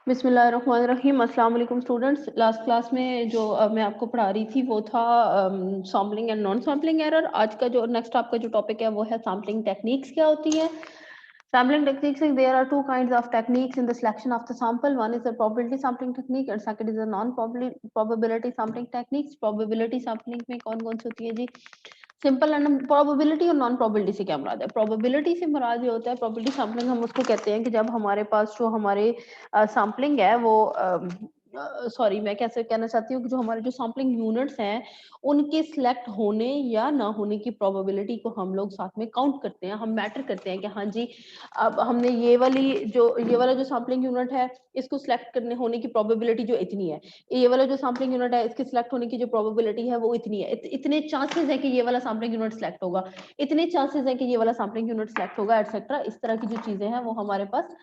बिस्मिल्लाहिर्रहमानिर्रहीम। अस्सलाम वालेकुम स्टूडेंट्स। लास्ट क्लास में जो मैं आपको पढ़ा रही थी वो था sampling and non sampling error. आज का जो नेक्स्ट आपका जो टॉपिक है वो है सैम्पलिंग टेक्निक्स क्या होती है। Sampling techniques is there are two kinds of techniques in the selection of the sample. One is the probability sampling technique and second is the non-probability sampling techniques. Probability sampling में कौन कौन सी होती है जी? Simple and probability और non probability से क्या मुराद है? प्रोबेबिलिटी से मुराद ये होता है, प्रोबेबिलिटी सैम्पलिंग हम उसको कहते हैं कि जब हमारे पास जो हमारे सैम्पलिंग है वो सॉरी मैं कैसे कहना चाहती हूँ कि जो हमारे जो सैम्पलिंग यूनिट्स हैं उनके सिलेक्ट होने या ना होने की प्रोबेबिलिटी को हम लोग साथ में काउंट करते हैं, हम मैटर करते हैं कि हाँ जी अब हमने ये वाला जो सैम्पलिंग यूनिट है इसको सिलेक्ट करने होने की प्रोबेबिलिटी जो इतनी है, ये वाला जो सैम्पलिंग यूनिट है इसके सिलेक्ट होने की जो प्रोबेबिलिटी है वो इतनी है, इतने चांसेस है कि ये वाला सैम्पलिंग यूनिट सिलेक्ट होगा, इतने चांसेस है कि ये वाला सैम्पलिंग यूनिट सिलेक्ट होगा एटसेट्रा। इस तरह की जो चीजें हैं वो हमारे पास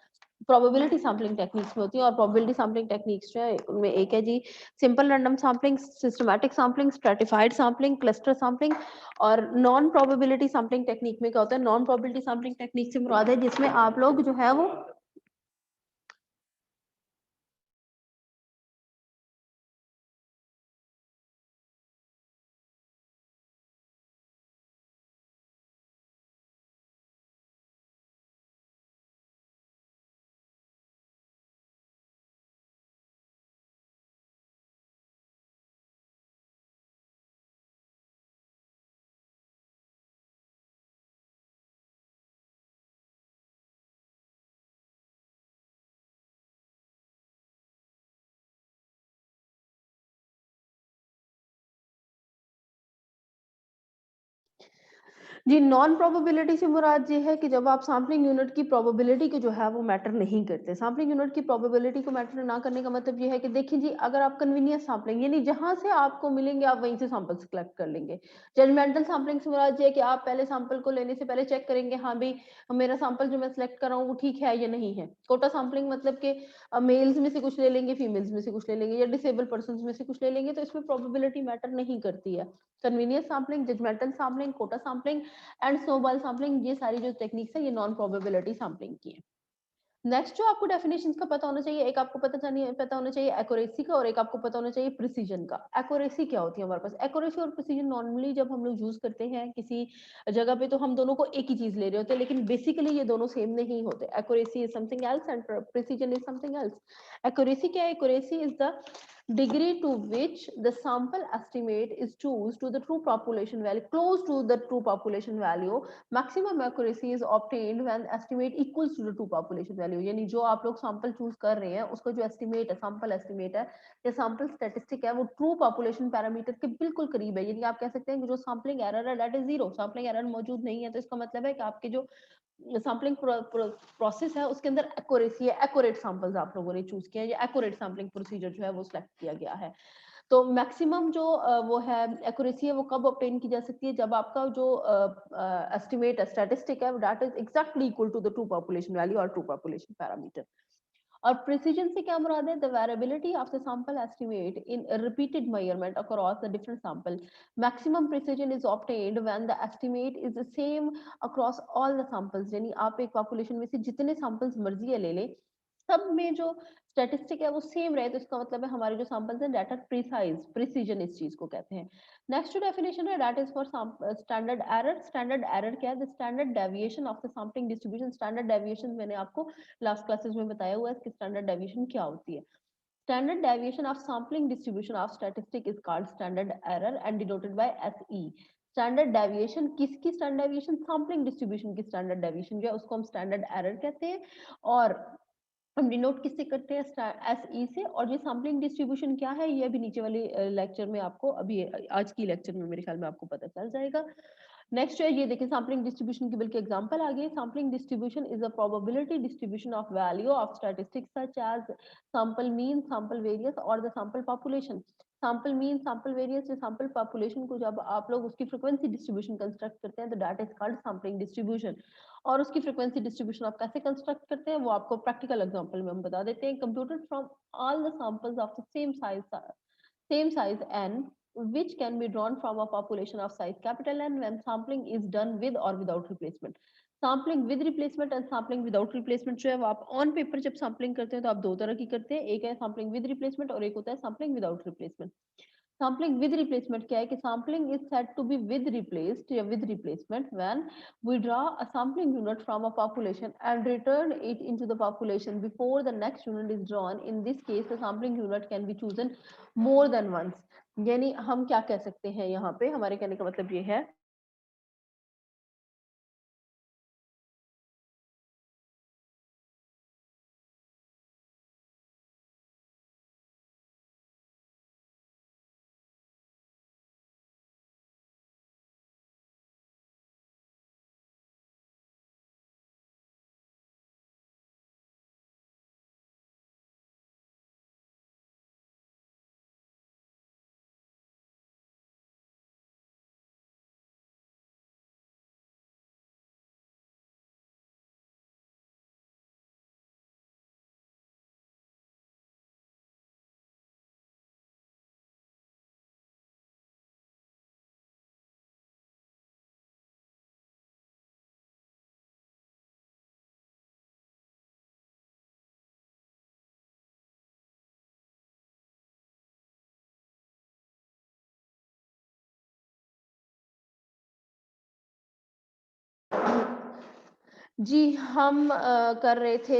प्रोबेबिलिटी सैम्पलिंग टेक्निक्स में होती है। और प्रोबेबिलिटी सैम्पलिंग टेक्निक्स जो है उनमें एक है जी simple random sampling, systematic sampling, stratified sampling, cluster sampling. और नॉन प्रोबेबिलिटी सैम्पलिंग टेक्निक में क्या होता है? नॉन प्रोबेबिलिटी सैम्पलिंग टेक्निक से मुराद है जिसमें आप लोग जो है वो जी नॉन प्रोबेबिलिटी से मुराद ये है कि जब आप सैम्पलिंग यूनिट की प्रोबेबिलिटी को जो है वो मैटर नहीं करते। सैम्पलिंग यूनिट की प्रोबेबिलिटी को मैटर ना करने का मतलब ये है कि देखिए जी अगर आप कन्वीनियंस सैम्पलिंग यानी जहां से आपको मिलेंगे आप वहीं से सैंपल्स कलेक्ट कर लेंगे। जजमेंटल सैम्पलिंग से मुराद ये है कि आप पहले सैंपल को लेने से पहले चेक करेंगे हाँ भाई मेरा सैंपल जो मैं सिलेक्ट कर रहा हूँ वो ठीक है या नहीं है। कोटा सैम्पलिंग मतलब कि मेल्स में से कुछ ले लेंगे, फीमेल्स में से कुछ ले लेंगे या डिसेबल पर्सन में से कुछ ले लेंगे, तो इसमें प्रोबेबिलिटी मैटर नहीं करती है। Convenience sampling, judgemental sampling, quota sampling and snowball sampling, ये सारी जो टेक्निक्स है ये नॉन प्रोबेबिलिटी सैम्पलिंग की है। नेक्स्ट जो आपको डेफिनेशंस का पता होना चाहिए, एक आपको पता होना चाहिए एक्यूरेसी का और एक आपको पता होना चाहिए प्रिसीजन का। एक्यूरेसी क्या होती है हमारे पास? एक्यूरेसी और प्रिसीजन नॉर्मली जब हम लोग यूज करते हैं किसी जगह पे तो हम दोनों को एक ही चीज ले रहे होते हैं, लेकिन बेसिकली ये दोनों सेम नहीं होते। Accuracy is something else and precision is something else. Accuracy क्या है? Accuracy is the degree to which the sample estimate is choose to the true population value, close to the true population value. Maximum accuracy is obtained when estimate equals to the true population value. यानी जो आप लोग sample choose कर रहे हैं उसका जो estimate है, sample estimate है या sample statistic है वो true population parameter के बिल्कुल करीब है। यानी आप कह सकते हैं कि जो sampling error है that is zero, sampling error मौजूद नहीं है, तो इसका मतलब है कि आपके जो सैम्पलिंग प्रोसेस है उसके अंदर एक्यूरेसी है, एक्यूरेट सैंपल्स आप लोगों ने चूज किया है, या एक्यूरेट सैम्पलिंग प्रोसीजर जो है वो सिलेक्ट किया गया है। तो मैक्सिमम जो वो है एक्यूरेसी है वो कब ऑब्टेन की जा सकती है? जब आपका जो एस्टिमेट है, स्टैटिस्टिक है, that is exactly equal to the true population value और ट्रू पॉपुलेशन पैरामीटर। और प्रिसीजन से क्या मुराद है? The variability of the sample estimate in repeated measurement across the different sample. Maximum precision is obtained when the estimate is the same across all the samples. यानी आप एक population में से जितने सैंपल्स मर्जी है ले लें, सब में जो स्टैटिस्टिक है वो सेम रहे, तो इसका मतलब है हमारे जो सैंपल्स हैं दैट आर प्रिसाइज, प्रिसीजन इस चीज को कहते हैं। नेक्स्ट डेफिनेशन है that is for standard error. Standard error क्या है? The standard deviation of the sampling distribution. Standard deviation मैंने आपको लास्ट क्लासेस में बताया हुआ है इसकी स्टैंडर्ड डेविएशन क्या होती है। Standard deviation of sampling distribution of statistic is called standard error and denoted by SE. Standard deviation किसकी स्टैंडर्ड डेविएशन? सैम्पलिंग डिस्ट्रीब्यूशन की स्टैंडर्ड डेविएशन जो है उसको हम स्टैंडर्ड एरर कहते हैं। और हम डिनोट किससे करते हैं? एसई से। और ये सैम्पलिंग डिस्ट्रीब्यूशन क्या है ये भी नीचे वाले लेक्चर में आपको अभी आज की लेक्चर में मेरे ख्याल में आपको पता चल जाएगा। नेक्स्ट है ये देखिए सैम्पलिंग डिस्ट्रीब्यूशन की बल्कि एग्जांपल आ गई। Sampling distribution is a probability distribution of value of statistics such as sample mean, sample variance और the sample population. Sample mean, sample variance या सैंपल पॉपुलेशन को जब आप लोग उसकी फ्रीक्वेंसी डिस्ट्रीब्यूशन कंस्ट्रक्ट करते हैं तो that is called sampling distribution. और उसकी फ्रीक्वेंसी डिस्ट्रीब्यूशन आप कैसे कंस्ट्रक्ट करते हैं वो आपको प्रैक्टिकल एग्जांपल में हम बता देते हैं। Computed from all the samples of the same size n which can be drawn from a population of size capital N when sampling is done with or without replacement. Sampling with replacement and sampling without replacement जो है वो आप on paper जब sampling करते हैं तो आप दो तरह की करते हैं, एक है सैम्पलिंग विद रिप्लेसमेंट और एक होता है sampling without replacement. Sampling with replacement क्या है कि sampling is said to be with replaced या with replacement when we draw a sampling unit from a population and return it into the population before the next unit is drawn. In this case the sampling unit can be chosen more than once. यानी हम क्या कह सकते हैं यहाँ पे, हमारे कहने का मतलब ये है जी, हम कर रहे थे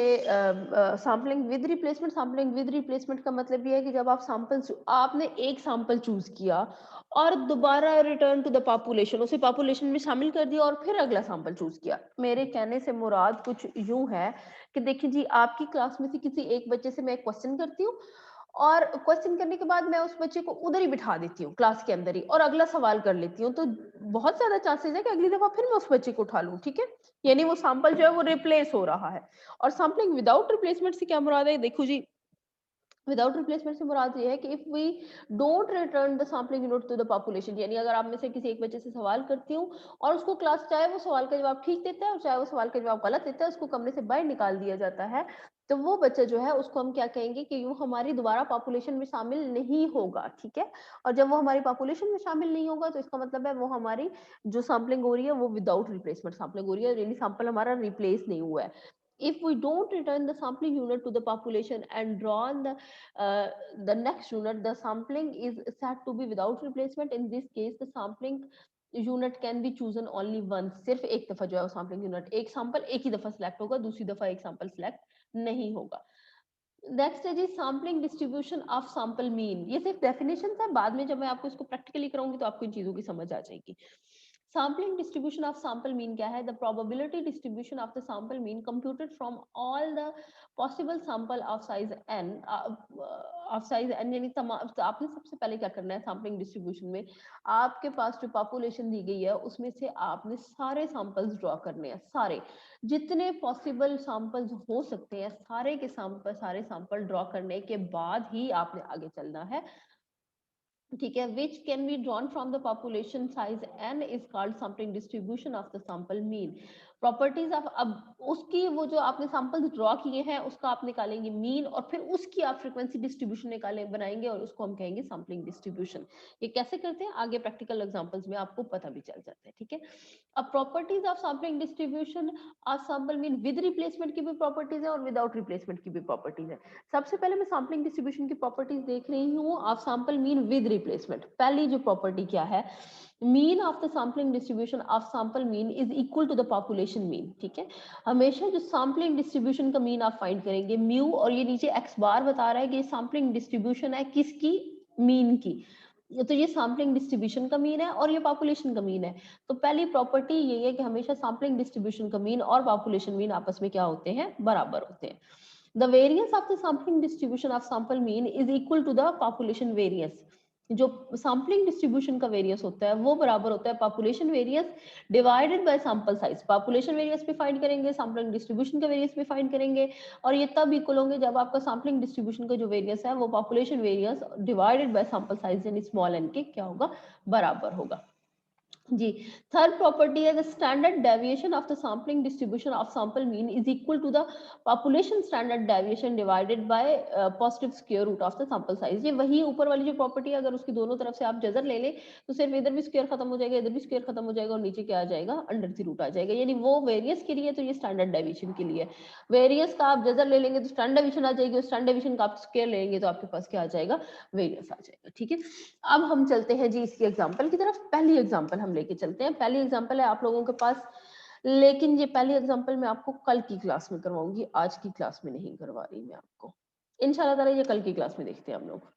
sampling with replacement. Sampling with replacement का मतलब ये है कि जब आप सैंपल्स, आपने एक सैंपल चूज किया और दोबारा रिटर्न टू द पॉपुलेशन, उसे पॉपुलेशन में शामिल कर दिया और फिर अगला सैंपल चूज किया। मेरे कहने से मुराद कुछ यूं है कि देखिए जी, आपकी क्लास में से किसी एक बच्चे से मैं एक क्वेश्चन करती हूँ और क्वेश्चन करने के बाद मैं उस बच्चे को उधर ही बिठा देती हूँ क्लास के अंदर ही और अगला सवाल कर लेती हूँ, तो बहुत ज्यादा चांसेस है कि अगली दफा फिर मैं उस बच्चे को उठा लूँ। ठीक है, यानी वो सैंपल जो है वो रिप्लेस हो रहा है। और सैम्पलिंग विदाउट रिप्लेसमेंट से क्या मुराद है, देखो जी, विदाउट रिप्लेसमेंट से मुराद ये है कि if we don't return the sampling unit to the population, यानी अगर आप में से किसी एक बच्चे से सवाल करती हूँ और उसको क्लास चाहे वो सवाल का जवाब ठीक देता है और चाहे वो सवाल का जवाब गलत देता है, उसको कमरे से बाहर निकाल दिया जाता है, तो वो बच्चा जो है उसको हम क्या कहेंगे कि वो हमारी दोबारा पॉपुलेशन में शामिल नहीं होगा। ठीक है, और जब वो हमारी पॉपुलेशन में शामिल नहीं होगा तो इसका मतलब है वो हमारी जो सैम्पलिंग हो रही है वो विदाउट रिप्लेसमेंट सैम्पलिंग हो रही है, यानी सैंपल हमारा रिप्लेस नहीं हुआ है। If we don't return the sampling unit to the population and draw on the next unit, the sampling is said to be without replacement. In this case, the sampling unit can be chosen only once. सिर्फ एक दफा जो है वो sampling unit, एक sample एक ही दफा select होगा, दूसरी दफा एक sample select नहीं होगा। नेक्स्ट है जी sampling distribution of sample mean. ये सिर्फ डेफिनेशन है, बाद में जब मैं आपको इसको प्रैक्टिकली कराऊंगी तो आपको इन चीजों की समझ आ जाएगी। Sampling distribution of sample mean क्या है, the probability distribution of the sample mean computed from all the possible sample of size n, of size n, यानी आपने सबसे पहले क्या करना है सैम्पलिंग डिस्ट्रीब्यूशन में, आपके पास जो पॉपुलेशन दी गई है उसमें से आपने सारे सैंपल्स ड्रॉ करने हैं, सारे जितने पॉसिबल सैंपल्स हो सकते हैं सारे के सैंपल, सारे सैंपल ड्रॉ करने के बाद ही आपने आगे चलना है। ठीक है, which can be drawn from the population size n is called sampling distribution of the sample mean. Properties of, अब उसकी वो जो आपने सैंपल्स ड्रॉ किए हैं उसका आप निकालेंगे मीन और फिर उसकी आप फ्रीक्वेंसी डिस्ट्रीब्यूशन निकाले बनाएंगे और उसको हम कहेंगे सैम्पलिंग डिस्ट्रीब्यूशन। ये कैसे करते हैं आगे प्रैक्टिकल एग्जांपल्स में आपको पता भी चल जाता है। ठीक है, अब properties of sampling distribution of sample mean with replacement की भी प्रॉपर्टीज है और विदाउट रिप्लेसमेंट की भी प्रॉपर्टीज है। सबसे पहले मैं सैम्पलिंग डिस्ट्रीब्यूशन की प्रॉपर्टीज देख रही हूँ of sample mean with replacement. पहली जो प्रॉपर्टी क्या है, mean of the sampling distribution of sample mean is equal to the population mean. ठीक है, हमेशा जो सैम्पलिंग डिस्ट्रीब्यूशन का मीन आप फाइंड करेंगे म्यू, और ये नीचे एक्स बार बता रहा है कि सैम्पलिंग डिस्ट्रीब्यूशन है किसकी, मीन की, तो ये सैम्पलिंग डिस्ट्रीब्यूशन का मीन है और ये पॉपुलेशन का मीन है। तो पहली प्रॉपर्टी यही है कि हमेशा सैम्पलिंग डिस्ट्रीब्यूशन का मीन और पॉपुलेशन मीन आपस में क्या होते हैं, बराबर होते हैं। The variance of the sampling distribution of sample mean is equal to the population variance. जो सैम्पलिंग डिस्ट्रीब्यूशन का वेरियंस होता है वो बराबर होता है population variance divided by sample size. Population variance भी फाइंड करेंगे, सैम्पलिंग डिस्ट्रीब्यूशन का वेरियंस भी फाइंड करेंगे, और ये तब इक्वल होंगे जब आपका सैम्पलिंग डिस्ट्रीब्यूशन का जो वेरियंस है वो population variance divided by sample size यानी स्मॉल एन के क्या होगा, बराबर होगा। जी, थर्ड प्रॉपर्टी है the standard deviation of the sampling distribution of sample mean is equal to the population standard deviation divided by positive square root of the sample size. ये वही ऊपर वाली जो प्रॉपर्टी है, अगर उसकी दोनों तरफ से आप जजर ले लें तो सिर्फ इधर भी स्क्वायर खत्म हो जाएगा, इधर भी स्क्वायर खत्म हो जाएगा और नीचे क्या आ जाएगा, अंडर द रूट आ जाएगा। यानी वो वेरियस के लिए तो ये स्टैंडर्ड डेविएशन के लिए, वेरियस का आप जजर ले लेंगे तो स्टैंडर्ड डेविएशन आ जाएगी, और स्टैंडर्ड डेविएशन का आप स्क्वायर लेंगे तो आपके पास क्या आ जाएगा, वेरियस आ जाएगा। ठीक है, अब हम चलते हैं जी इसकी एग्जांपल की तरफ। पहली एग्जांपल हम लेके चलते हैं, पहली एग्जांपल है आप लोगों के पास, लेकिन ये पहली एग्जांपल मैं आपको कल की क्लास में करवाऊंगी, आज की क्लास में नहीं करवा रही मैं आपको। इंशाल्लाह ताला ये कल की क्लास में देखते हैं हम लोग।